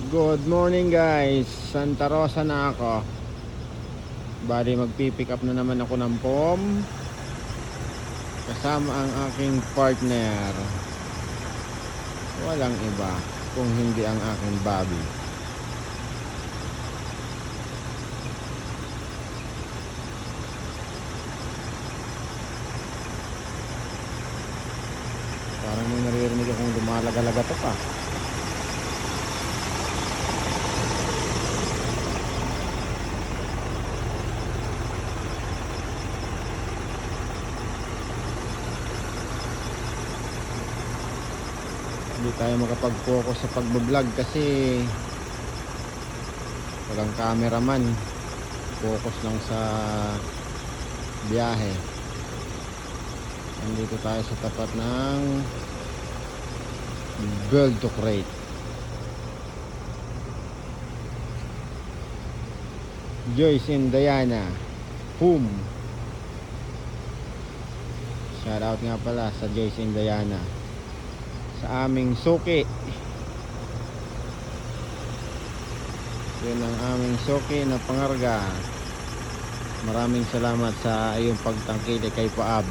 Good morning guys, Santa Rosa na ako. Bali magpipick up na naman ako ng POM kasama ang aking partner. Walang iba kung hindi ang aking Bobby. Parang may naririnig akong lumalaga-laga to pa. Hindi tayo makapag-focus sa pagbablog kasi walang cameraman. Focus lang sa biyahe. Nandito tayo sa tapat ng Build to Crate. Joyce and Diana POM. Shout out nga pala sa Joyce and Diana sa aming suki. Yun ang aming suki na pangarga. Maraming salamat sa iyong pagtangkili kay Paab.